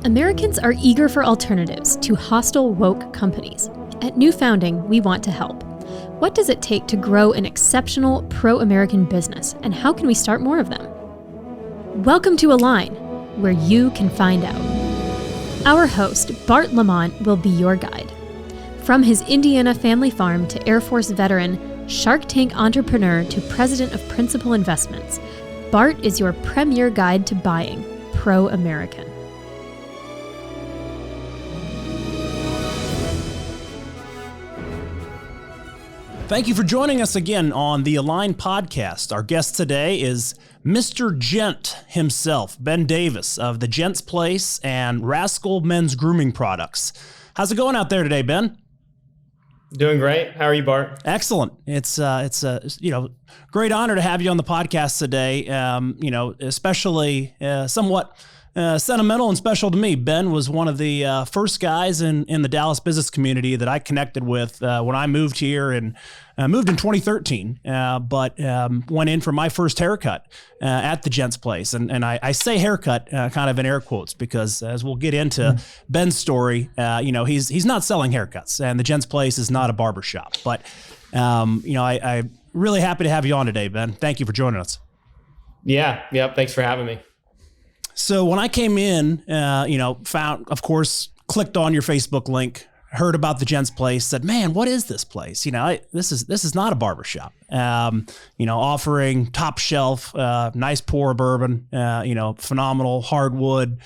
Americans are eager for alternatives to hostile, woke companies. At New Founding, we want to help. What does it take to grow an exceptional, pro-American business, and how can we start more of them? Welcome to Align, where you can find out. Our host, Bart Lomont, will be your guide. From his Indiana family farm to Air Force veteran, Shark Tank entrepreneur to president of Principal Investments, Bart is your premier guide to buying pro-American. Thank you for joining us again on the Align podcast. Our guest today is Mr. Gent himself, Ben Davis of the Gents Place and Rascal Men's Grooming Products. How's it going out there today, Ben? Doing great. How are you, Bart? Excellent. It's a great honor to have you on the podcast today. Especially somewhat sentimental and special to me. Ben was one of the first guys in the Dallas business community that I connected with when I moved here and moved in 2013, but went in for my first haircut at the Gents Place. And I say haircut kind of in air quotes because as we'll get into Ben's story, he's not selling haircuts and the Gents Place is not a barbershop. But, I'm really happy to have you on today, Ben. Thank you for joining us. Yeah. Thanks for having me. So when I came in, found, of course, clicked on your Facebook link, heard about the Gents Place, said, man, what is this place? This is not a barbershop, offering top shelf, nice pour bourbon, phenomenal hardwood,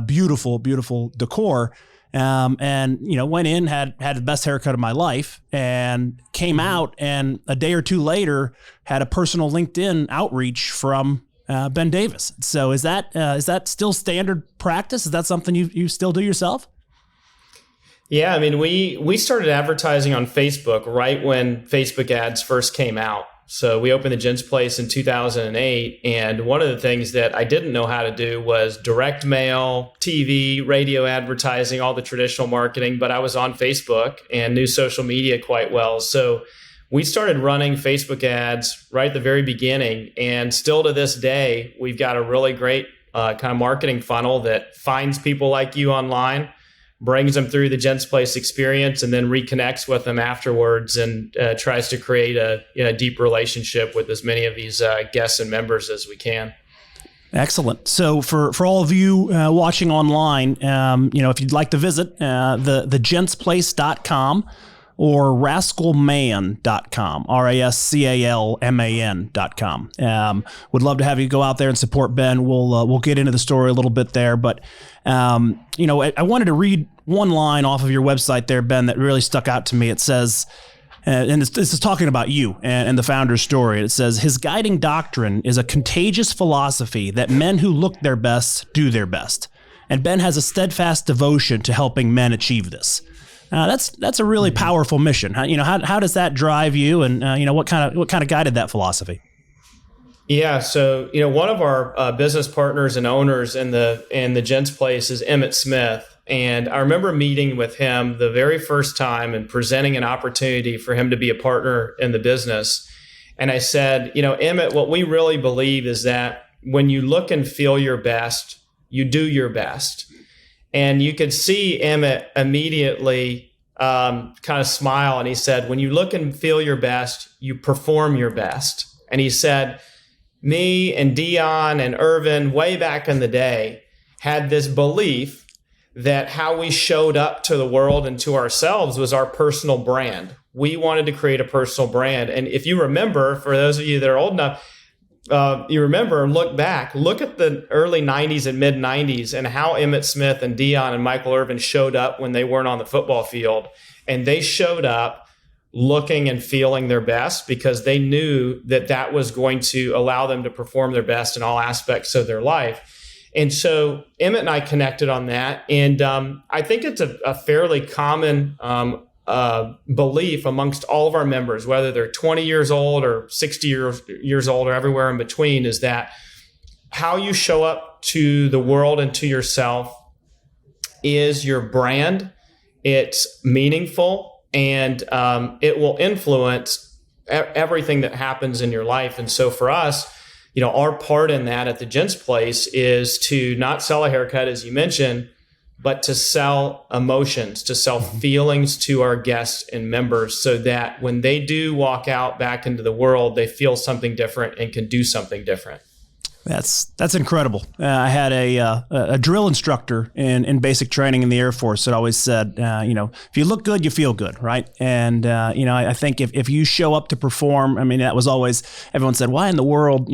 beautiful, beautiful decor. Went in, had the best haircut of my life and came out and a day or two later had a personal LinkedIn outreach from Ben Davis. So is that still standard practice? Is that something you still do yourself? Yeah, I mean, we started advertising on Facebook right when Facebook ads first came out. So we opened the Gents Place in 2008. And one of the things that I didn't know how to do was direct mail, TV, radio advertising, all the traditional marketing, but I was on Facebook and knew social media quite well. So we started running Facebook ads right at the very beginning. And still to this day, we've got a really great kind of marketing funnel that finds people like you online, brings them through the Gents Place experience, and then reconnects with them afterwards and tries to create a deep relationship with as many of these guests and members as we can. Excellent. So for all of you watching online, if you'd like to visit the gentsplace.com or rascalman.com, rascalman.com. Would love to have you go out there and support Ben. We'll get into the story a little bit there, but I wanted to read one line off of your website there, Ben, that really stuck out to me. It says, and this is talking about you and the founder's story. It says, his guiding doctrine is a contagious philosophy that men who look their best do their best. And Ben has a steadfast devotion to helping men achieve this. That's a really powerful mission. How does that drive you, and what kind of guided that philosophy? Yeah, so one of our business partners and owners in the Gents Place is Emmett Smith, and I remember meeting with him the very first time and presenting an opportunity for him to be a partner in the business. And I said, Emmett, what we really believe is that when you look and feel your best, you do your best. And you could see Emmett immediately kind of smile. And he said, when you look and feel your best, you perform your best. And he said, me and Dion and Irvin way back in the day had this belief that how we showed up to the world and to ourselves was our personal brand. We wanted to create a personal brand. And if you remember, for those of you that are old enough, you remember and look back, look at the early 90s and mid 90s and how Emmett Smith and Dion and Michael Irvin showed up when they weren't on the football field. And they showed up looking and feeling their best because they knew that that was going to allow them to perform their best in all aspects of their life. And so Emmett and I connected on that. And I think it's a fairly common belief amongst all of our members, whether they're 20 years old or 60 years old or everywhere in between, is that how you show up to the world and to yourself is your brand. It's meaningful and it will influence everything that happens in your life. And so for us, our part in that at the Gents Place is to not sell a haircut, as you mentioned, but to sell emotions, to sell feelings to our guests and members so that when they do walk out back into the world, they feel something different and can do something different. That's incredible. I had a drill instructor in basic training in the Air Force that always said, if you look good, you feel good, right? And I think if you show up to perform, I mean, that was always, everyone said, why in the world,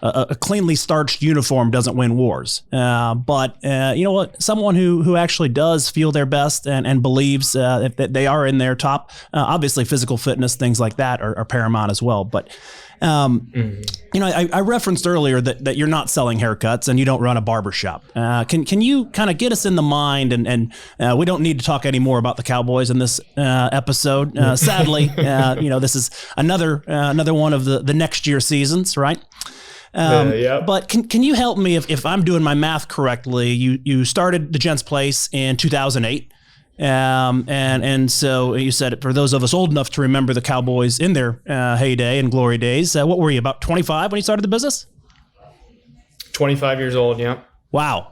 a cleanly starched uniform doesn't win wars. But you know what? Someone who actually does feel their best and believes that they are in their top, obviously physical fitness, things like that are paramount as well. But I referenced earlier that you're not selling haircuts and you don't run a barbershop. Can you kind of get us in the mind and we don't need to talk any more about the Cowboys in this episode. Sadly, this is another one of the next year seasons, right? But can you help me if I'm doing my math correctly? You started the Gents Place in 2008. And so you said, for those of us old enough to remember the Cowboys in their heyday and glory days, what were you, about 25 when you started the business? 25 years old, yeah. Wow.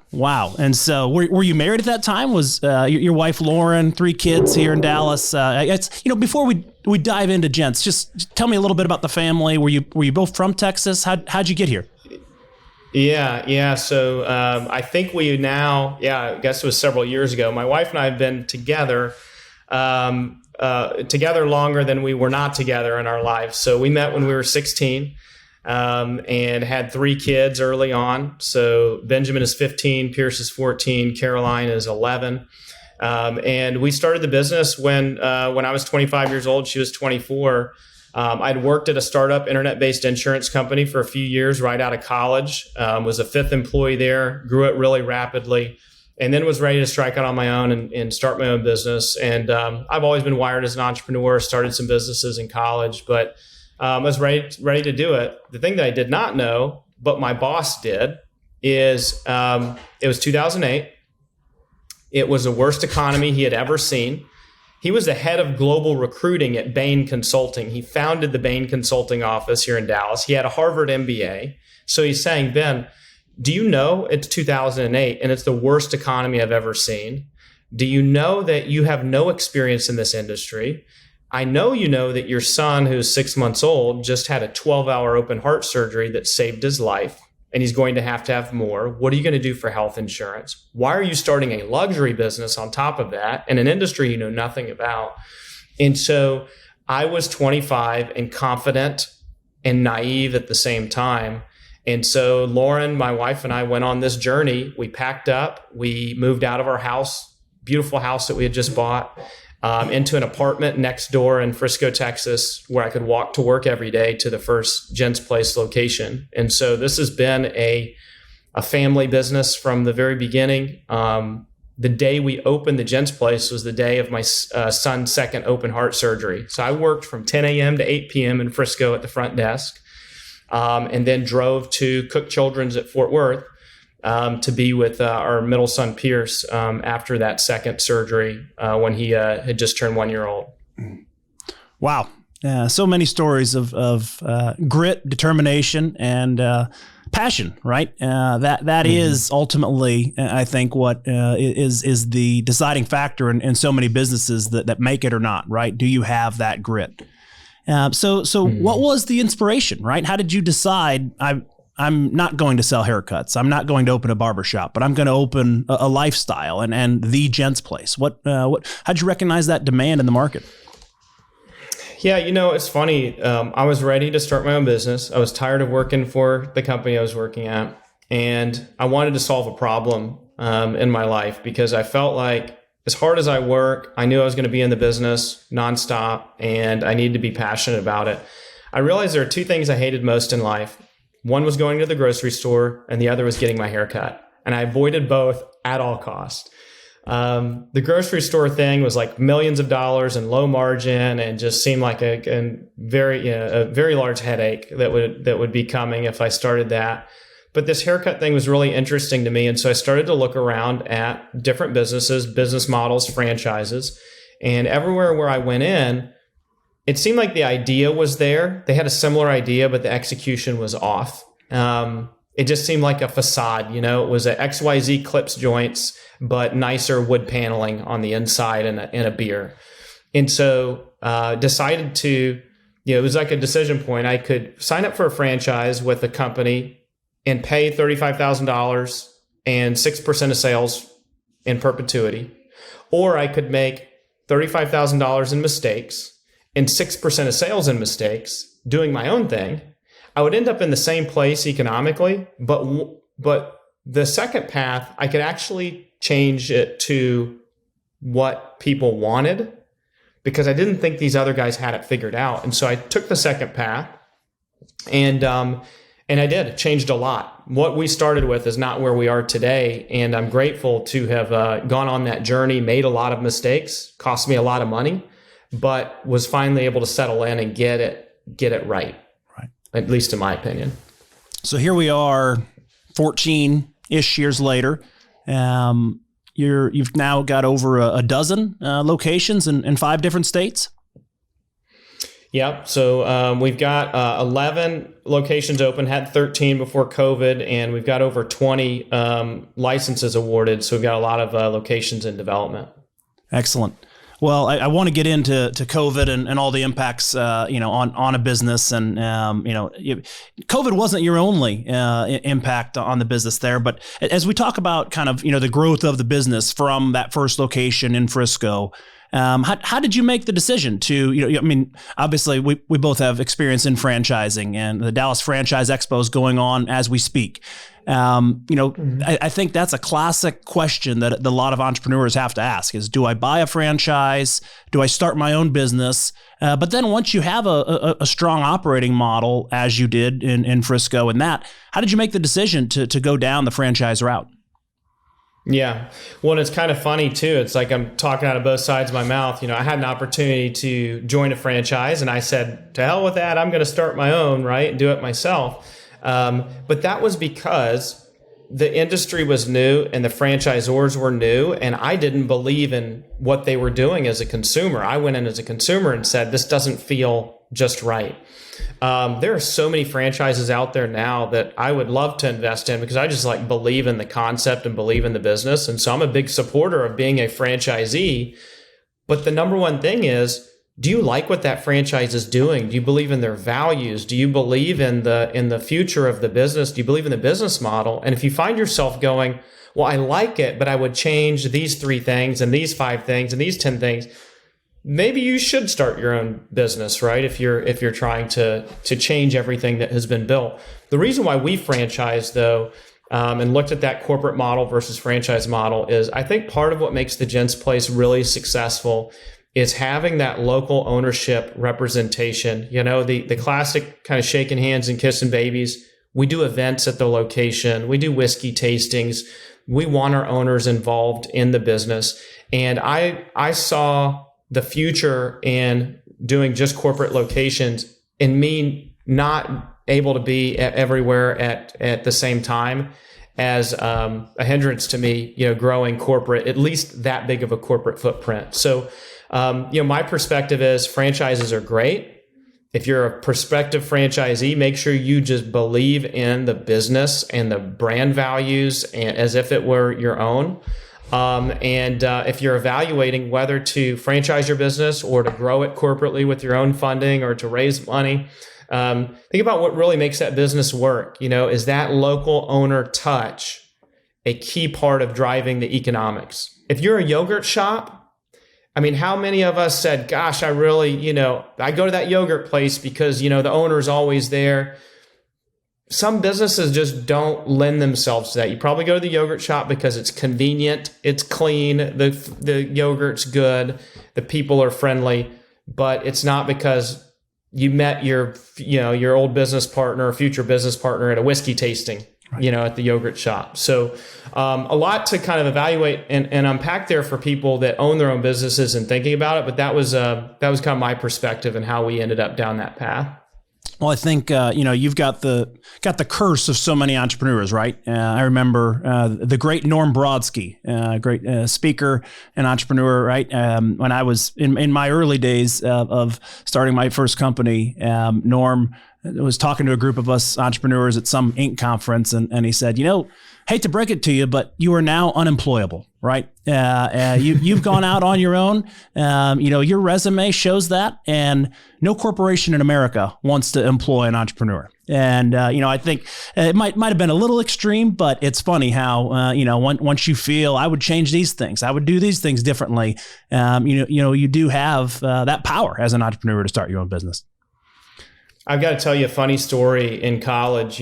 And so were you married at that time? Was your wife Lauren, 3 kids here in Dallas? Before we dive into Gents, just tell me a little bit about the family. Were you both from Texas? How'd you get here? Yeah. So I think I guess it was several years ago. My wife and I have been together longer than we were not together in our lives. So we met when we were 16 and had 3 kids early on. So Benjamin is 15, Pierce is 14, Caroline is 11. And we started the business when I was 25 years old, she was 24. I'd worked at a startup internet-based insurance company for a few years right out of college, was a 5th employee there, grew it really rapidly, and then was ready to strike out on my own and start my own business. And I've always been wired as an entrepreneur, started some businesses in college, but I was ready to do it. The thing that I did not know, but my boss did, is it was 2008. It was the worst economy he had ever seen. He was the head of global recruiting at Bain Consulting. He founded the Bain Consulting office here in Dallas. He had a Harvard MBA. So he's saying, Ben, do you know it's 2008 and it's the worst economy I've ever seen? Do you know that you have no experience in this industry? I know you know that your son, who's 6 months old, just had a 12-hour open heart surgery that saved his life, and he's going to have more. What are you going to do for health insurance? Why are you starting a luxury business on top of that in an industry you know nothing about? And so I was 25 and confident and naive at the same time. And so Lauren, my wife, and I went on this journey. We packed up. We moved out of our house, beautiful house that we had just bought, into an apartment next door in Frisco, Texas, where I could walk to work every day to the first Gents Place location. And so this has been a family business from the very beginning. The day we opened the Gents Place was the day of my son's second open heart surgery. So I worked from 10 a.m. to 8 p.m. in Frisco at the front desk, and then drove to Cook Children's at Fort Worth to be with our middle son, Pierce, after that second surgery when he had just turned 1 year old. Wow. So many stories of grit, determination, and passion, right? That is ultimately, I think, what is the deciding factor in so many businesses that make it or not, right? Do you have that grit? So what was the inspiration, right? How did you decide, I'm not going to sell haircuts. I'm not going to open a barbershop, but I'm going to open a lifestyle and the Gents Place. How'd you recognize that demand in the market? Yeah, it's funny. I was ready to start my own business. I was tired of working for the company I was working at, and I wanted to solve a problem in my life because I felt like as hard as I work, I knew I was going to be in the business nonstop, and I needed to be passionate about it. I realized there are 2 things I hated most in life. One was going to the grocery store, and the other was getting my hair cut. And I avoided both at all costs. The grocery store thing was like millions of dollars and low margin, and just seemed like a very large headache that would be coming if I started that. But this haircut thing was really interesting to me, and so I started to look around at different businesses, business models, franchises, and everywhere where I went in, it seemed like the idea was there. They had a similar idea, but the execution was off. it just seemed like a facade. It was a XYZ clips joints, but nicer wood paneling on the inside and a beer. And so decided to, it was like a decision point. I could sign up for a franchise with a company and pay $35,000 and 6% of sales in perpetuity. Or I could make $35,000 in mistakes and 6% of sales in mistakes doing my own thing. I would end up in the same place economically, but the second path, I could actually change it to what people wanted, because I didn't think these other guys had it figured out. And so I took the second path, and I did. It changed a lot. What we started with is not where we are today. And I'm grateful to have gone on that journey, made a lot of mistakes, cost me a lot of money, but was finally able to settle in and get it right. Right. At least in my opinion. So here we are 14-ish years later. You've now got over a dozen locations in 5 different states. Yep. So we've got 11 locations open, had 13 before COVID, and we've got over 20 licenses awarded. So we've got a lot of locations in development. Excellent. Well, I want to get into COVID and all the impacts, on a business. And, COVID wasn't your only impact on the business there. But as we talk about kind of, the growth of the business from that first location in Frisco, how did you make the decision to, obviously we both have experience in franchising, and the Dallas Franchise Expo is going on as we speak. I think that's a classic question that a lot of entrepreneurs have to ask is, do I buy a franchise? Do I start my own business? But then once you have a strong operating model, as you did in Frisco and how did you make the decision to go down the franchise route? Yeah. Well, it's kind of funny too. It's like I'm talking out of both sides of my mouth. I had an opportunity to join a franchise, and I said, to hell with that. I'm going to start my own, right? And do it myself. But that was because the industry was new and the franchisors were new, and I didn't believe in what they were doing as a consumer. I went in as a consumer and said, this doesn't feel just right. There are so many franchises out there now that I would love to invest in, because I just believe in the concept and believe in the business. And so I'm a big supporter of being a franchisee. But the number one thing is, do you like what that franchise is doing? Do you believe in their values? Do you believe in the future of the business? Do you believe in the business model? And if you find yourself going, well, I like it, but I would change these 3 things and these 5 things and these 10 things, maybe you should start your own business, right? If you're trying to change everything that has been built. The reason why we franchise, though, and looked at that corporate model versus franchise model is, I think part of what makes the Gents Place really successful is having that local ownership representation. The classic kind of shaking hands and kissing babies. We do events at the location. We do whiskey tastings. We want our owners involved in the business. And I saw the future in doing just corporate locations, and me not able to be everywhere at the same time as a hindrance to me, growing corporate, at least that big of a corporate footprint. So, my perspective is franchises are great. If you're a prospective franchisee, make sure you just believe in the business and the brand values as if it were your own. If you're evaluating whether to franchise your business or to grow it corporately with your own funding or to raise money, think about what really makes that business work. Is that local owner touch a key part of driving the economics? If you're a yogurt shop, how many of us said, gosh, I really, I go to that yogurt place because, the owner's always there. Some businesses just don't lend themselves to that. You probably go to the yogurt shop because it's convenient, it's clean, the yogurt's good, the people are friendly, but it's not because you met your old business partner or future business partner at a whiskey tasting, right, at the yogurt shop. So a lot to kind of evaluate and unpack there for people that own their own businesses and thinking about it. But that was kind of my perspective and how we ended up down that path. Well, I think, you've got the curse of so many entrepreneurs, right? I remember the great Norm Brodsky, great speaker and entrepreneur, right? When I was in my early days of starting my first company, Norm was talking to a group of us entrepreneurs at some Inc. conference, and he said, hate to break it to you, but you are now unemployable, right? You've gone out on your own. Your resume shows that, and no corporation in America wants to employ an entrepreneur. And I think it might have been a little extreme, but it's funny how once you feel I would change these things, I would do these things differently. You do have that power as an entrepreneur to start your own business. I've got to tell you a funny story. In college,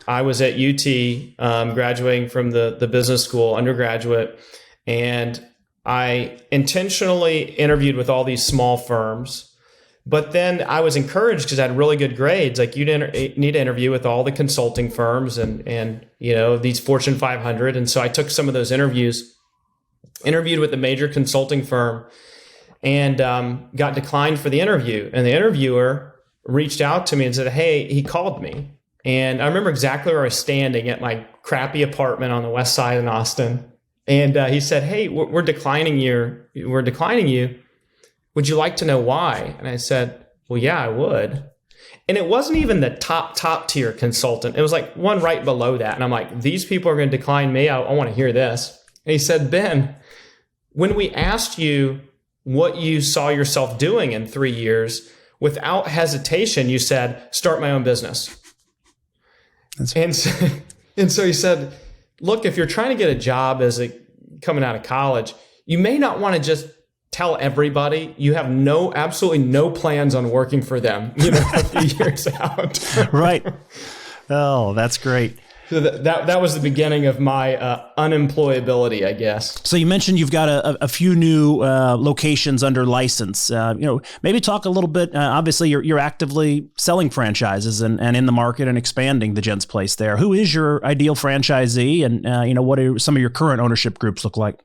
I was at UT, graduating from the business school, undergraduate, and I intentionally interviewed with all these small firms. But then I was encouraged because I had really good grades. Like, you need to interview with all the consulting firms and these Fortune 500. And so I took some of those interviews, interviewed with a major consulting firm, and got declined for the interview. And the interviewer reached out to me and said, hey, he called me. And I remember exactly where I was standing at my crappy apartment on the west side in Austin. And he said, hey, we're declining you. Would you like to know why? And I said, well, yeah, I would. And it wasn't even the top tier consultant. It was like one right below that. And I'm like, these people are going to decline me. I want to hear this. And he said, Ben, when we asked you what you saw yourself doing in 3 years, without hesitation, you said, start my own business. And so he said, look, if you're trying to get a job coming out of college, you may not want to just tell everybody you have absolutely no plans on working for them, a few years out. Right. Oh, that's great. So that was the beginning of my unemployability, I guess. So you mentioned you've got a few new locations under license. Maybe talk a little bit. Obviously, you're actively selling franchises and in the market and expanding the Gents Place there. Who is your ideal franchisee, and what do some of your current ownership groups look like?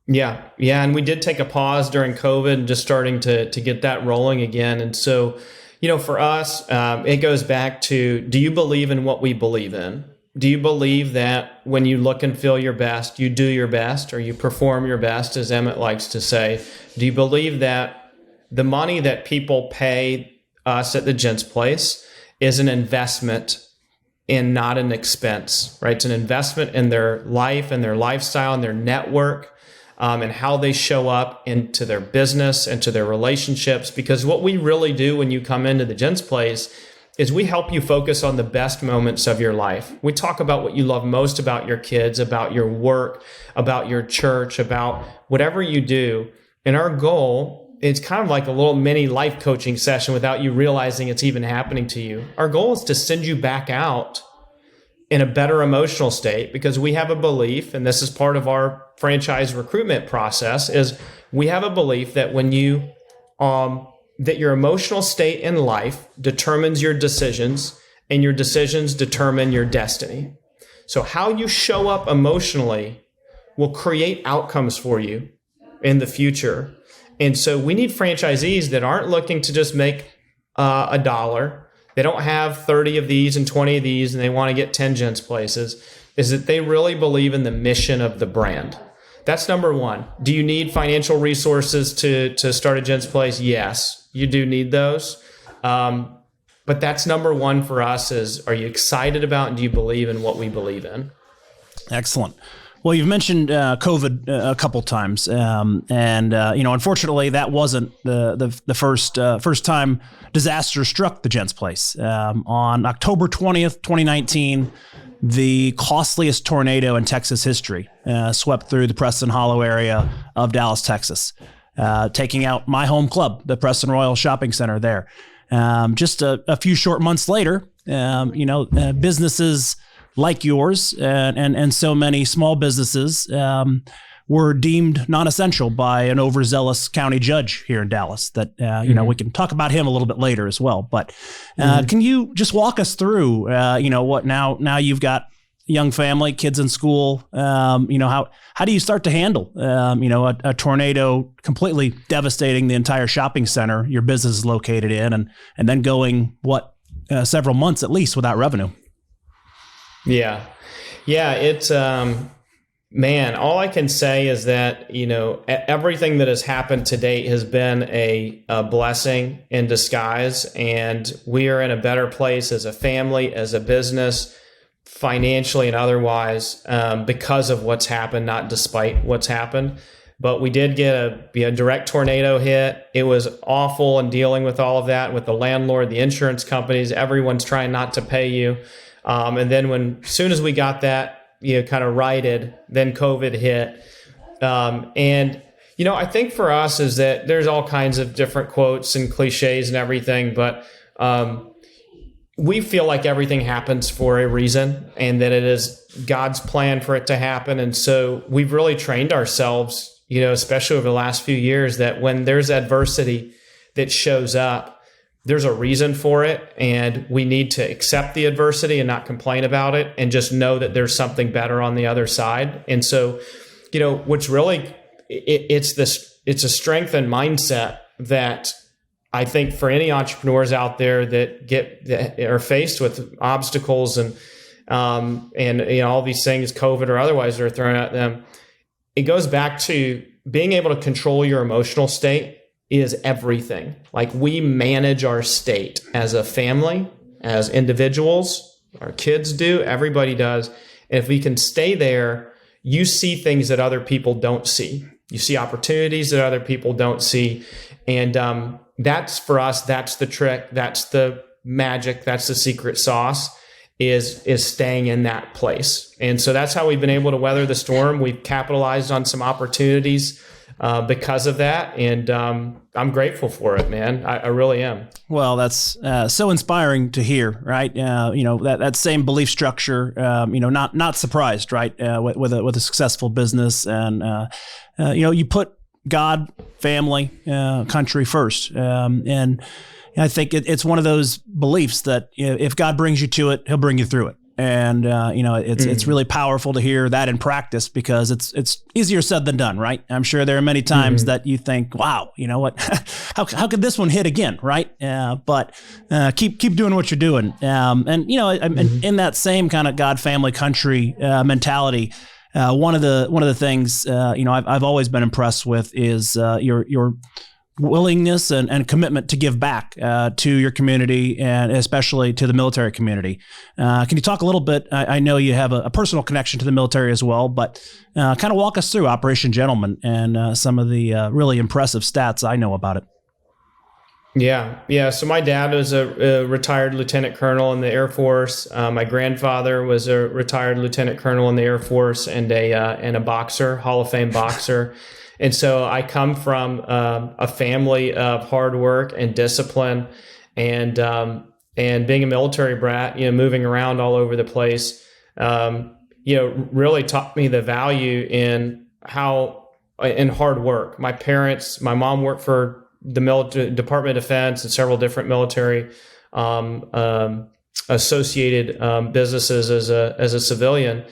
Yeah, and we did take a pause during COVID and just starting to get that rolling again. And so, for us, it goes back to, do you believe in what we believe in? Do you believe that when you look and feel your best, you do your best, or you perform your best, as Emmett likes to say? Do you believe that the money that people pay us at the Gents Place is an investment and not an expense, right? It's an investment in their life and their lifestyle and their network, and how they show up into their business and to their relationships. Because what we really do when you come into the Gents Place is we help you focus on the best moments of your life. We talk about what you love most about your kids, about your work, about your church, about whatever you do. And our goal, it's kind of like a little mini life coaching session without you realizing it's even happening to you. Our goal is to send you back out in a better emotional state, because we have a belief, and this is part of our franchise recruitment process, is we have a belief that when you that your emotional state in life determines your decisions, and your decisions determine your destiny. So how you show up emotionally will create outcomes for you in the future. And so we need franchisees that aren't looking to just make a dollar. They don't have 30 of these and 20 of these and they want to get 10 Gents Places. Is that they really believe in the mission of the brand. That's number one. Do you need financial resources to start a Gents Place? Yes, you do need those. But that's number one for us is, are you excited about and do you believe in what we believe in? Excellent. Well, you've mentioned COVID a couple times, and unfortunately, that wasn't the first time disaster struck the Gents Place. On October 20th, 2019, the costliest tornado in Texas history swept through the Preston Hollow area of Dallas, Texas, taking out my home club, the Preston Royal Shopping Center there. Just a few short months later, businesses like yours and so many small businesses were deemed non-essential by an overzealous county judge here in Dallas that, we can talk about him a little bit later as well. But can you just walk us through, what now you've got a young family, kids in school, how do you start to handle, a tornado completely devastating the entire shopping center your business is located in and then going, several months at least without revenue? Yeah. It's, Man, all I can say is that, everything that has happened to date has been a blessing in disguise, and we are in a better place as a family, as a business, financially and otherwise, because of what's happened, not despite what's happened. But we did get a direct tornado hit. It was awful, and dealing with all of that with the landlord, the insurance companies, everyone's trying not to pay you. And then as soon as we got that, kind of righted, then COVID hit. I think for us is that there's all kinds of different quotes and cliches and everything, but we feel like everything happens for a reason and that it is God's plan for it to happen. And so we've really trained ourselves, especially over the last few years, that when there's adversity that shows up, there's a reason for it, and we need to accept the adversity and not complain about it, and just know that there's something better on the other side. And so, what's really, it's a strength and mindset that I think for any entrepreneurs out there that are faced with obstacles and all these things, COVID or otherwise, that are thrown at them, it goes back to being able to control your emotional state is everything. Like, we manage our state as a family, as individuals, our kids do, everybody does. And if we can stay there, you see things that other people don't see. You see opportunities that other people don't see. And that's, for us, that's the trick. That's the magic. That's the secret sauce, is staying in that place. And so that's how we've been able to weather the storm. We've capitalized on some opportunities because of that. And I'm grateful for it, man. I really am. Well, that's so inspiring to hear, right? That same belief structure, not surprised, right? With a successful business, and, you put God, family, country first. And I think it's one of those beliefs that if God brings you to it, he'll bring you through it. And, it's really powerful to hear that in practice, because it's easier said than done, right? I'm sure there are many times that you think, wow, you know what, how could this one hit again? Right. But keep doing what you're doing. In that same kind of God, family, country mentality, one of the things, I've always been impressed with is your willingness and commitment to give back to your community, and especially to the military community. Can you talk a little bit? I know you have a personal connection to the military as well, but kind of walk us through Operation Gentleman and some of the really impressive stats I know about it. Yeah. So my dad was a retired lieutenant colonel in the Air Force. My grandfather was a retired lieutenant colonel in the Air Force, and a boxer, Hall of Fame boxer. And so I come from a family of hard work and discipline, and being a military brat, moving around all over the place, really taught me the value in hard work. My mom worked for the Department of Defense and several different military associated businesses as a civilian.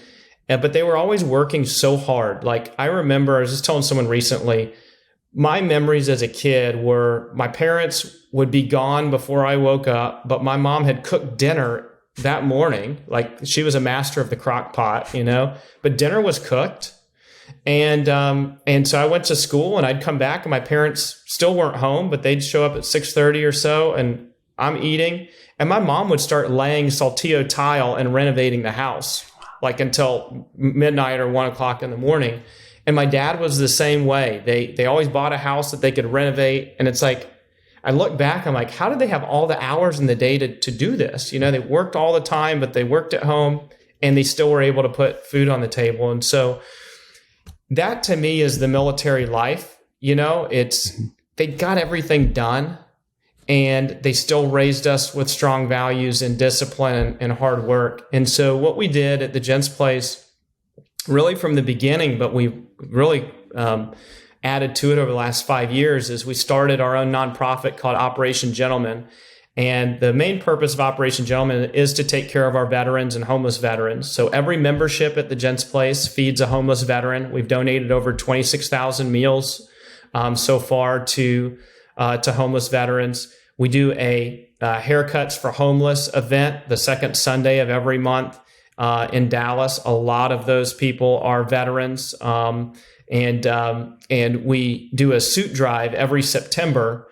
But they were always working so hard. Like, I remember, I was just telling someone recently, my memories as a kid were my parents would be gone before I woke up, but my mom had cooked dinner that morning. Like, she was a master of the crock pot, but dinner was cooked. And so I went to school, and I'd come back, and my parents still weren't home, but they'd show up at 6:30 or so, and I'm eating, and my mom would start laying saltillo tile and renovating the house, like until midnight or 1 o'clock in the morning. And my dad was the same way. They always bought a house that they could renovate. And it's like, I look back, I'm like, how did they have all the hours in the day to do this? They worked all the time, but they worked at home, and they still were able to put food on the table. And so that, to me, is the military life. They got everything done, and they still raised us with strong values and discipline and hard work. And so what we did at the Gents Place, really from the beginning, but we really added to it over the last 5 years, is we started our own nonprofit called Operation Gentleman. And the main purpose of Operation Gentleman is to take care of our veterans and homeless veterans. So every membership at the Gents Place feeds a homeless veteran. We've donated over 26,000 meals so far to homeless veterans. We do a Haircuts for Homeless event the second Sunday of every month. in Dallas. A lot of those people are veterans, and we do a suit drive every September.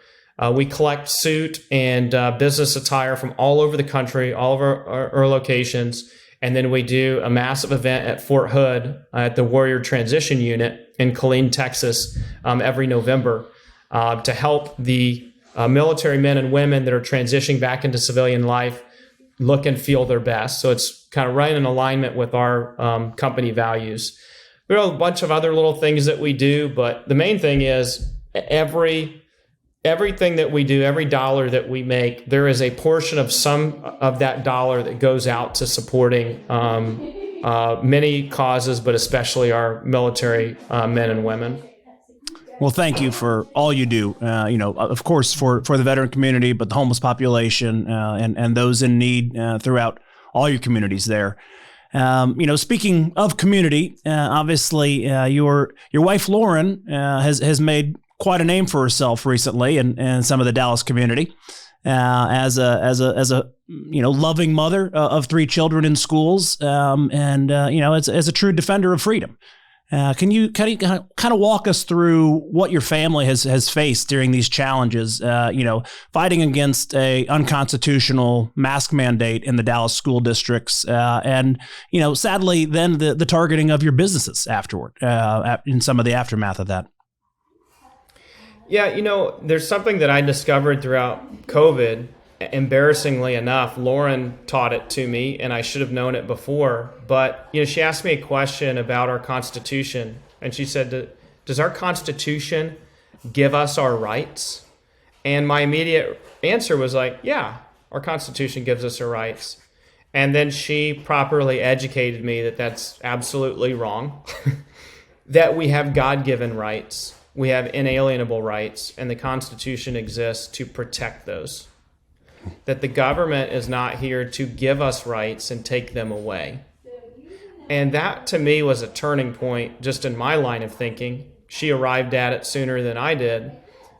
We collect suit and business attire from all over the country, all of our locations. And then we do a massive event at Fort Hood at the Warrior Transition Unit in Killeen, Texas, every November to help the military men and women that are transitioning back into civilian life look and feel their best. So it's kind of right in alignment with our company values. There are a bunch of other little things that we do, but the main thing is everything that we do, every dollar that we make, there is a portion of some of that dollar that goes out to supporting many causes, but especially our military men and women. Well, thank you for all you do, of course, for the veteran community, but the homeless population and those in need throughout all your communities there. Speaking of community, obviously your wife, Lauren, has made quite a name for herself recently in some of the Dallas community as a loving mother of 3 children in schools, as a true defender of freedom. Can you kind of walk us through what your family has faced during these challenges, fighting against a unconstitutional mask mandate in the Dallas school districts, and sadly then the targeting of your businesses afterward, in some of the aftermath of that? Yeah, there's something that I discovered throughout COVID. Embarrassingly enough, Lauren taught it to me, and I should have known it before. But, she asked me a question about our Constitution, and she said, does our Constitution give us our rights? And my immediate answer was like, yeah, our Constitution gives us our rights. And then she properly educated me that that's absolutely wrong, that we have God-given rights. We have inalienable rights, and the Constitution exists to protect those. That the government is not here to give us rights and take them away. And that, to me, was a turning point just in my line of thinking. She arrived at it sooner than I did.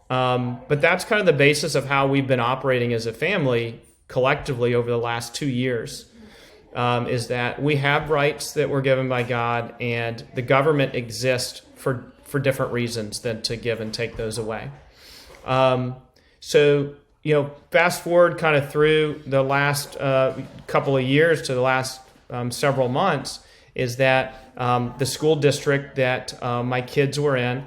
But that's kind of the basis of how we've been operating as a family collectively over the last 2 years, is that we have rights that were given by God, and the government exists for different reasons than to give and take those away. Fast forward kind of through the last couple of years to the last several months, is that the school district that my kids were in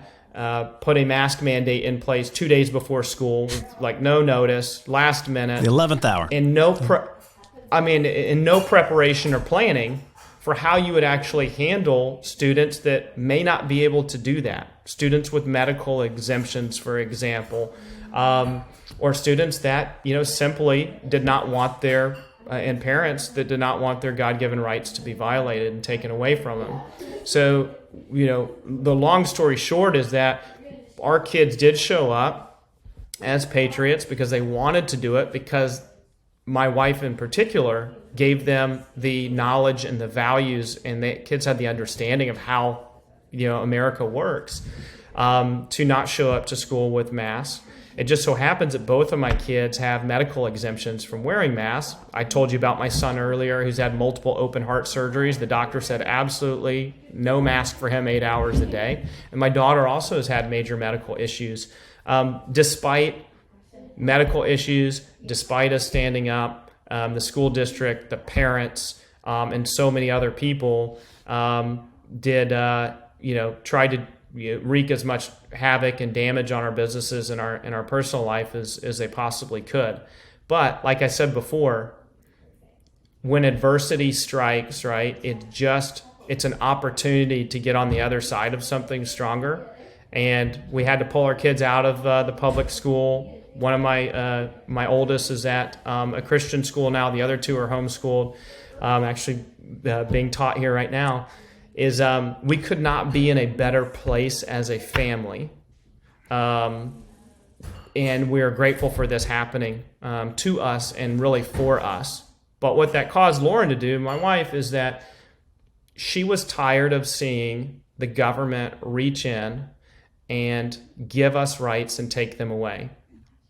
put a mask mandate in place 2 days before school, with no notice, last minute. The 11th hour. And in no preparation or planning for how you would actually handle students that may not be able to do that. Students with medical exemptions, for example, or students that, simply did not want and parents that did not want their God-given rights to be violated and taken away from them. So, the long story short is that our kids did show up as patriots because they wanted to do it, because my wife in particular gave them the knowledge and the values, and the kids had the understanding of how, America works, to not show up to school with masks. It just so happens that both of my kids have medical exemptions from wearing masks. I told you about my son earlier, who's had multiple open heart surgeries. The doctor said absolutely no mask for him 8 hours a day. And my daughter also has had major medical issues. Despite medical issues, despite us standing up, the school district, the parents, and so many other people did try to wreak as much havoc and damage on our businesses and our personal life as they possibly could. But like I said before, when adversity strikes, right, it's an opportunity to get on the other side of something stronger. And we had to pull our kids out of the public school. One of my oldest is at a Christian school now. The other 2 are homeschooled, actually being taught here right now. Is we could not be in a better place as a family. And we are grateful for this happening to us and really for us. But what that caused Lauren to do, my wife, is that she was tired of seeing the government reach in and give us rights and take them away.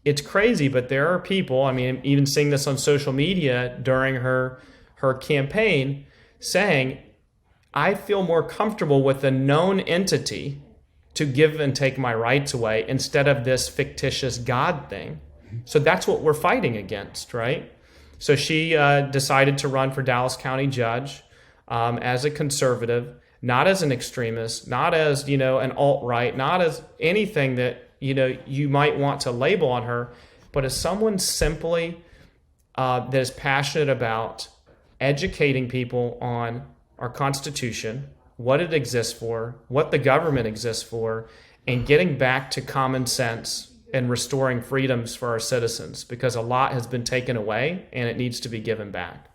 It's crazy, but there are people, even seeing this on social media during her campaign, saying, I feel more comfortable with a known entity to give and take my rights away instead of this fictitious God thing. So that's what we're fighting against, right? So she decided to run for Dallas County judge as a conservative, not as an extremist, not as, an alt-right, not as anything that, you might want to label on her, but as someone simply that is passionate about educating people on our Constitution, what it exists for, what the government exists for, and getting back to common sense and restoring freedoms for our citizens, because a lot has been taken away and it needs to be given back.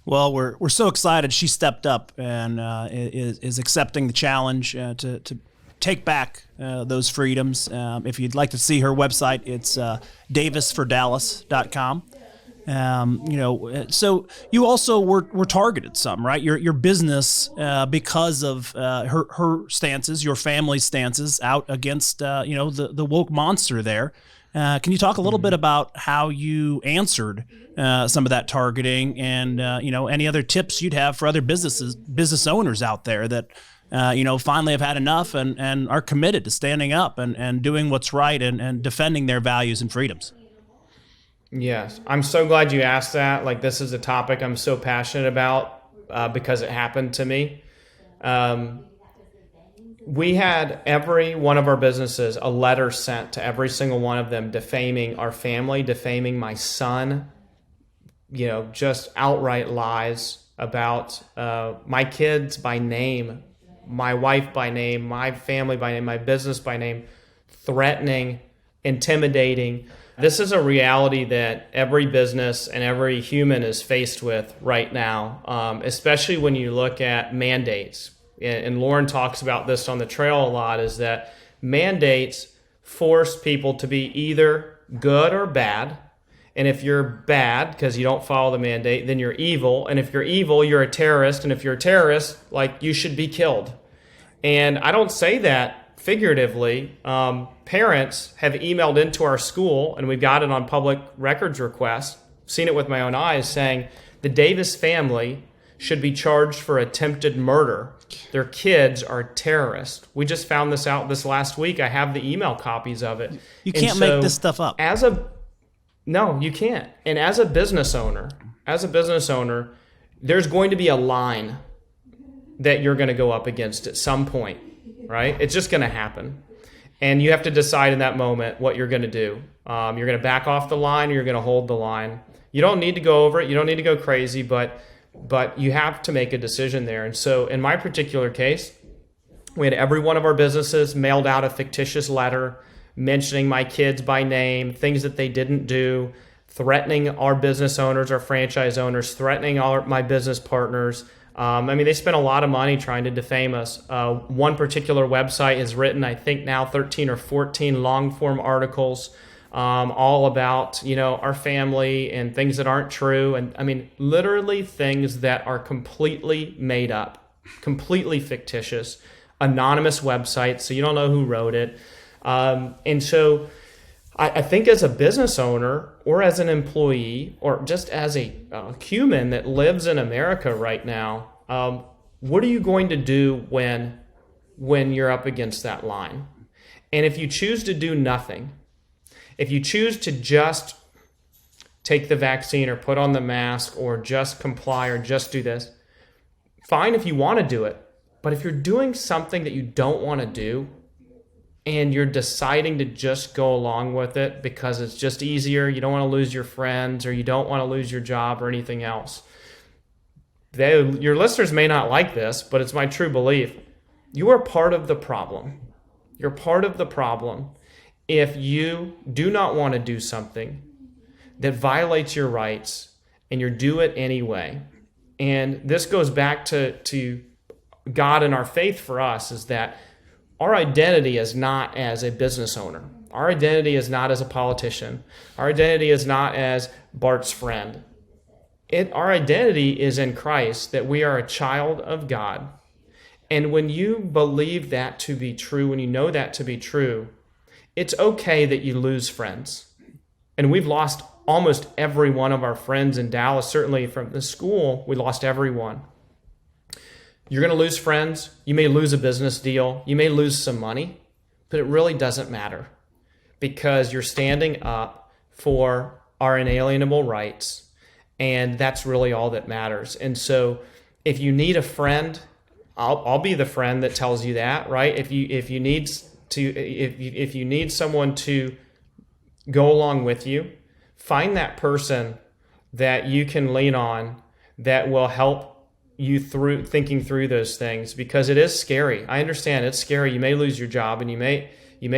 Well, we're so excited she stepped up and is accepting the challenge to take back those freedoms. If you'd like to see her website, it's davisfordallas.com. So you also were targeted some, right? Your business, because of her stances, your family's stances out against, the woke monster there. Can you talk a little bit about how you answered some of that targeting and, any other tips you'd have for other business owners out there that, finally have had enough and are committed to standing up and doing what's right and defending their values and freedoms? Yes, I'm so glad you asked that. Like, this is a topic I'm so passionate about because it happened to me. We had every one of our businesses a letter sent to every single one of them defaming our family, defaming my son, just outright lies about my kids by name, my wife by name, my family by name, my business by name, threatening, intimidating. This is a reality that every business and every human is faced with right now, especially when you look at mandates. And Lauren talks about this on the trail a lot, is that mandates force people to be either good or bad. And if you're bad because you don't follow the mandate, then you're evil. And if you're evil, you're a terrorist. And if you're a terrorist, you should be killed. And I don't say that figuratively. Parents have emailed into our school, and we've got it on public records request, seen it with my own eyes, saying the Davis family should be charged for attempted murder. Their kids are terrorists. We just found this out this last week. I have the email copies of it. You can't make this stuff up. No, you can't. And as a business owner, there's going to be a line that you're going to go up against at some point, right? It's just going to happen. And you have to decide in that moment what you're going to do. You're going to back off the line, or you're going to hold the line. You don't need to go over it. You don't need to go crazy, but you have to make a decision there. And so in my particular case, we had every one of our businesses mailed out a fictitious letter mentioning my kids by name, things that they didn't do, threatening our business owners, our franchise owners, threatening my business partners. They spent a lot of money trying to defame us. One particular website has written, I think now 13 or 14 long-form articles all about, our family and things that aren't true. And literally things that are completely made up, completely fictitious, anonymous websites, so you don't know who wrote it. And so I think as a business owner or as an employee or just as a human that lives in America right now, what are you going to do when you're up against that line? And if you choose to do nothing, if you choose to just take the vaccine or put on the mask or just comply or just do this, fine if you want to do it. But if you're doing something that you don't want to do, and you're deciding to just go along with it because it's just easier, you don't want to lose your friends or you don't want to lose your job or anything else. Your listeners may not like this, but it's my true belief. You are part of the problem. You're part of the problem if you do not want to do something that violates your rights and you do it anyway. And this goes back to God and our faith for us, is that our identity is not as a business owner. Our identity is not as a politician. Our identity is not as Bart's friend. Our identity is in Christ, that we are a child of God. And when you believe that to be true, when you know that to be true, it's okay that you lose friends. And we've lost almost every one of our friends in Dallas, certainly from the school, we lost everyone. You're going to lose friends. You may lose a business deal. You may lose some money, but it really doesn't matter because you're standing up for our inalienable rights, and that's really all that matters. And so if you need a friend, I'll be the friend that tells you that, right? If you need someone to go along with you, find that person that you can lean on that will help you through thinking through those things, because it is scary. I understand it's scary. You may lose your job and you may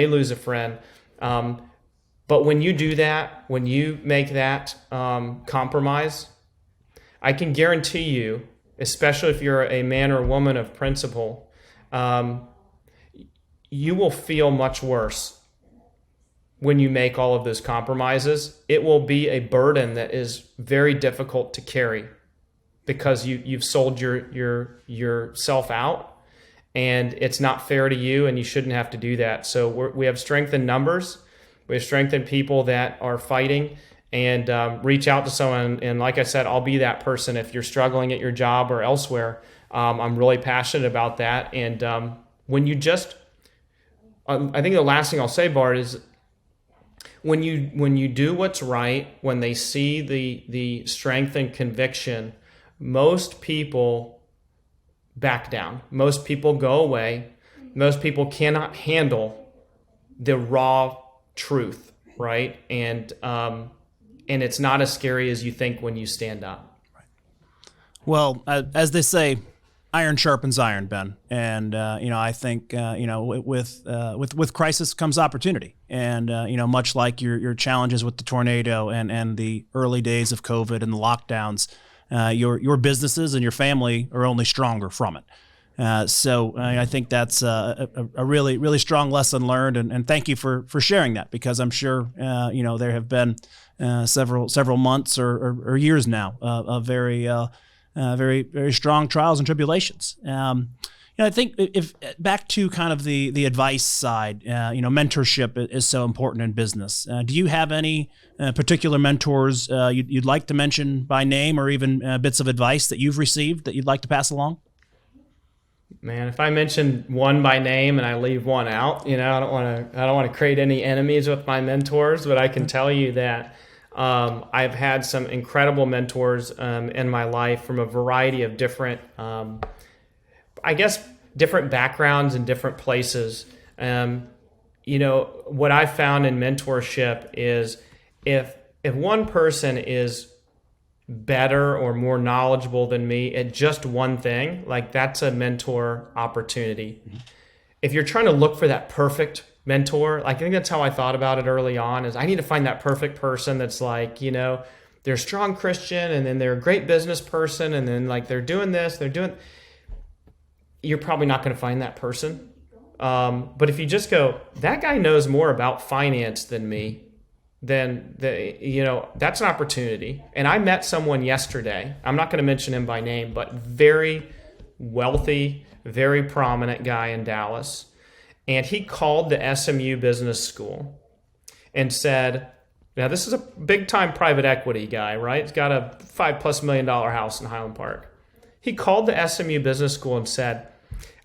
lose a friend. But when you do that, when you make that compromise, I can guarantee you, especially if you're a man or woman of principle, you will feel much worse when you make all of those compromises. It will be a burden that is very difficult to carry because you've sold yourself out, and it's not fair to you, and you shouldn't have to do that. So we have strength in numbers. We have strength in people that are fighting, and reach out to someone. And like I said, I'll be that person if you're struggling at your job or elsewhere. I'm really passionate about that. And when you just, I think the last thing I'll say, Bart, is when you do what's right, when they see the strength and conviction, most people back down. Most people go away. Most people cannot handle the raw truth, right? And it's not as scary as you think when you stand up. Right. Well, as they say, iron sharpens iron, Ben. And I think with crisis comes opportunity. And much like your challenges with the tornado and the early days of COVID and the lockdowns, your businesses and your family are only stronger from it. So I think that's a really, really strong lesson learned, and thank you for sharing that, because I'm sure there have been several months or years now of very very strong trials and tribulations. I think if back to kind of the advice side, mentorship is so important in business. Do you have any particular mentors you'd like to mention by name, or even bits of advice that you've received that you'd like to pass along? Man, if I mention one by name and I leave one out, I don't want to create any enemies with my mentors, but I can tell you that I've had some incredible mentors in my life from a variety of different, different backgrounds and different places. What I found in mentorship is if one person is better or more knowledgeable than me at just one thing, like that's a mentor opportunity. Mm-hmm. If you're trying to look for that perfect mentor, I think that's how I thought about it early on, is I need to find that perfect person that's like, they're a strong Christian, and then they're a great business person, and then like they're doing this, you're probably not going to find that person. But if you just go, that guy knows more about finance than me, then that's an opportunity. And I met someone yesterday, I'm not going to mention him by name, but very wealthy, very prominent guy in Dallas. And he called the SMU Business School and said, now this is a big time private equity guy, right? He's got a $5+ million house in Highland Park. He called the SMU Business School and said,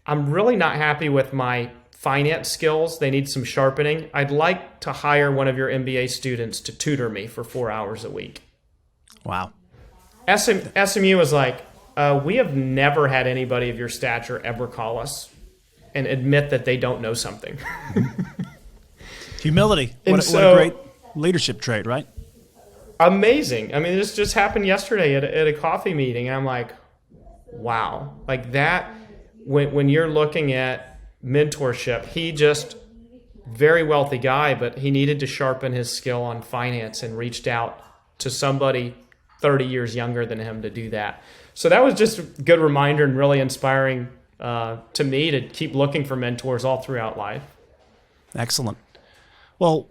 I'm really not happy with my finance skills. They need some sharpening. I'd like to hire one of your MBA students to tutor me for 4 hours a week. Wow. SMU was like, we have never had anybody of your stature ever call us and admit that they don't know something. Humility. What a great leadership trait, right? Amazing. I mean, this just happened yesterday at a coffee meeting. I'm like, wow. Like that, when you're looking at mentorship, he just very wealthy guy, but he needed to sharpen his skill on finance and reached out to somebody 30 years younger than him to do that. So that was just a good reminder and really inspiring to me to keep looking for mentors all throughout life. Excellent. Well,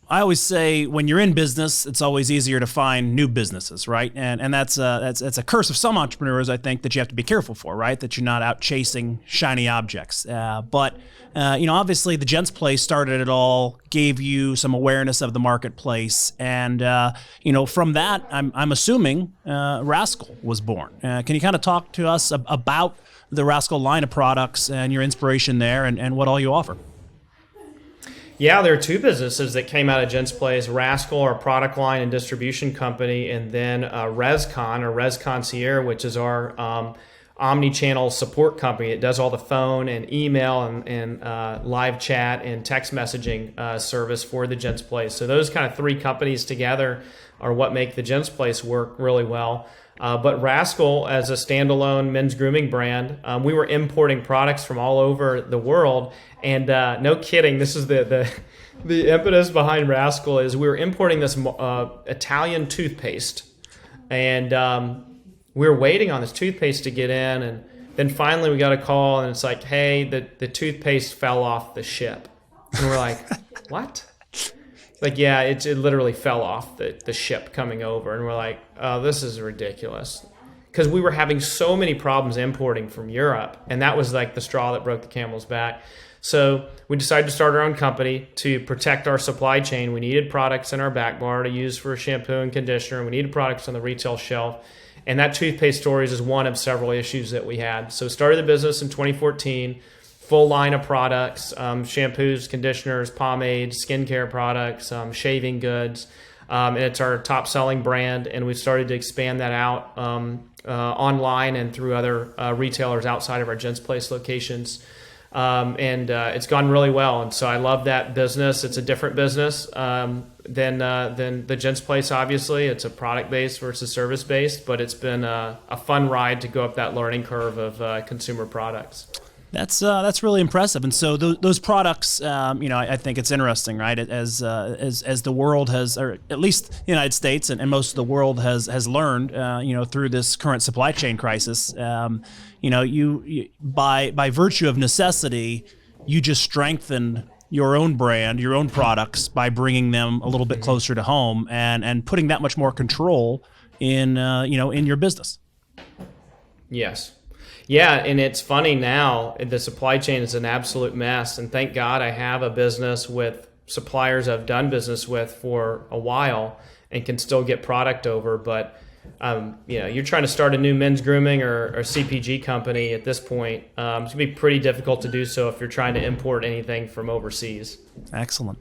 I always say when you're in business, it's always easier to find new businesses, right? And that's a curse of some entrepreneurs, I think, that you have to be careful for, right? That you're not out chasing shiny objects. But obviously the Gents Place started it all, gave you some awareness of the marketplace, and from that, I'm assuming Rascal was born. Can you kind of talk to us about the Rascal line of products and your inspiration there and what all you offer. Yeah, there are two businesses that came out of Gents Place: Rascal, our product line and distribution company, and then Rescon, or Resconcierge, which is our omnichannel support company. It does all the phone and email and live chat and text messaging service for the Gents Place. So those kind of three companies together are what make the Gents Place work really well. But Rascal, as a standalone men's grooming brand, we were importing products from all over the world. And no kidding, this is the impetus behind Rascal is we were importing this Italian toothpaste. And we were waiting on this toothpaste to get in. And then finally we got a call and it's like, hey, the toothpaste fell off the ship. And we're like, what? Like, yeah, it literally fell off the ship coming over. And we're like, oh, this is ridiculous. Because we were having so many problems importing from Europe. And that was like the straw that broke the camel's back. So we decided to start our own company to protect our supply chain. We needed products in our back bar to use for shampoo and conditioner. We needed products on the retail shelf. And that toothpaste stories is one of several issues that we had. So started the business in 2014. Full line of products, shampoos, conditioners, pomades, skincare products, shaving goods. And it's our top selling brand. And we've started to expand that out online and through other retailers outside of our Gents Place locations. And it's gone really well. And so I love that business. It's a different business than the Gents Place, obviously. It's a product-based versus service-based, but it's been a fun ride to go up that learning curve of consumer products. That's really impressive. And so those products, I think it's interesting, right? As the world has, or at least the United States and most of the world has learned, through this current supply chain crisis, you by virtue of necessity, you just strengthen your own brand, your own products by bringing them a little bit closer to home and putting that much more control in your business. Yes. Yeah, and it's funny now, the supply chain is an absolute mess. And thank God I have a business with suppliers I've done business with for a while and can still get product over. But, you're trying to start a new men's grooming or CPG company at this point. It's going to be pretty difficult to do so if you're trying to import anything from overseas. Excellent.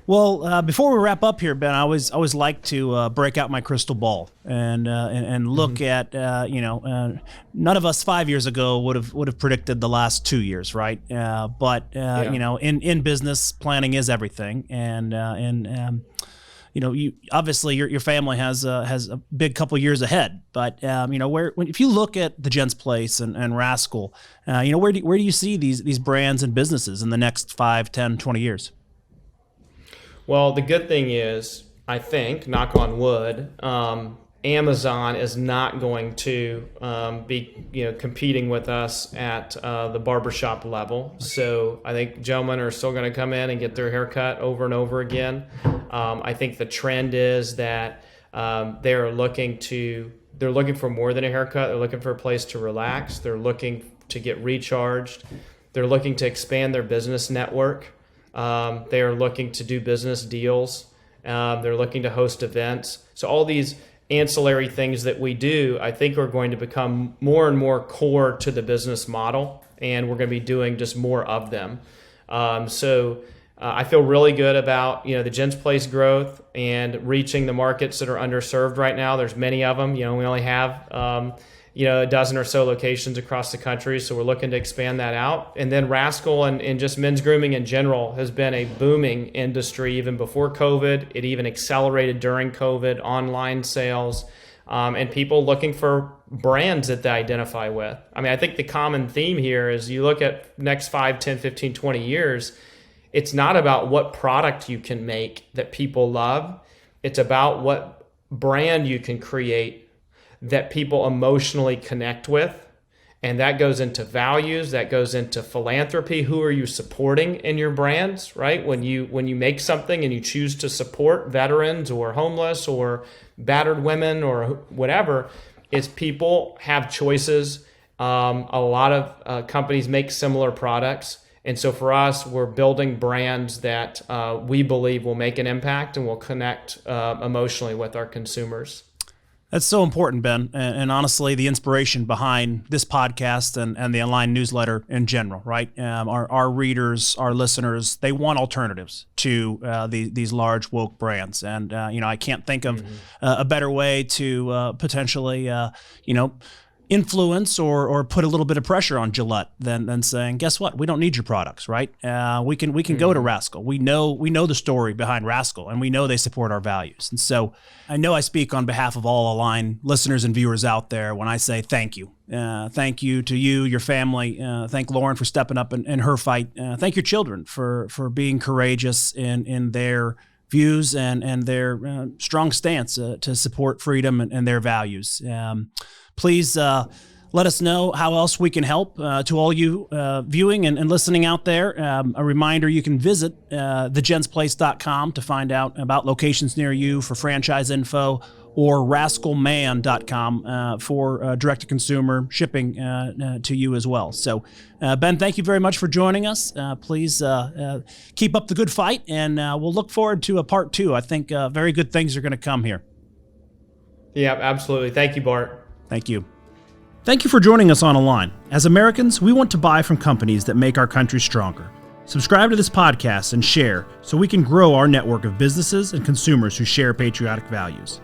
Well, before we wrap up here, Ben, I always like to break out my crystal ball and look at none of us 5 years ago would have predicted the last 2 years, right? But in business, planning is everything, and you obviously your family has a big couple years ahead. But if you look at the Gents Place and Rascal, where do you see these brands and businesses in the next 5, 10, 20 years? Well, the good thing is, I think, knock on wood, Amazon is not going to be competing with us at the barbershop level. So I think gentlemen are still going to come in and get their hair cut over and over again. I think the trend is that they're looking for more than a haircut. They're looking for a place to relax. They're looking to get recharged. They're looking to expand their business network. They are looking to do business deals. They're looking to host events. So all these ancillary things that we do, I think, are going to become more and more core to the business model, and we're going to be doing just more of them. So I feel really good about the Gents Place growth and reaching the markets that are underserved right now. There's many of them. We only have a dozen or so locations across the country, so we're looking to expand that out. And then Rascal and just men's grooming in general has been a booming industry even before COVID. It even accelerated during COVID, online sales, and people looking for brands that they identify with. I mean, I think the common theme here is you look at next 5, 10, 15, 20 years, it's not about what product you can make that people love. It's about what brand you can create that people emotionally connect with. And that goes into values, that goes into philanthropy. Who are you supporting in your brands, right? When you make something and you choose to support veterans or homeless or battered women or whatever, it's people have choices. A lot of companies make similar products. And so for us, we're building brands that we believe will make an impact and will connect emotionally with our consumers. That's so important, Ben. And honestly, the inspiration behind this podcast and the online newsletter in general, right? Our readers, our listeners, they want alternatives to these large woke brands. And, I can't think of a better way to potentially, influence or put a little bit of pressure on Gillette than saying, guess what? We don't need your products, right? We can go to Rascal. We know the story behind Rascal, and we know they support our values. And so I know I speak on behalf of all Align listeners and viewers out there when I say thank you. Thank you to you, your family. Thank Lauren for stepping up in her fight. Thank your children for being courageous in their views and their strong stance to support freedom and their values. Please let us know how else we can help. To all you viewing and listening out there, a reminder, you can visit thegentsplace.com to find out about locations near you for franchise info, or rascalman.com for direct-to-consumer shipping to you as well. So, Ben, thank you very much for joining us. Please keep up the good fight, and we'll look forward to a part 2. I think very good things are going to come here. Yeah, absolutely. Thank you, Bart. Thank you. Thank you for joining us on Align. As Americans, we want to buy from companies that make our country stronger. Subscribe to this podcast and share so we can grow our network of businesses and consumers who share patriotic values.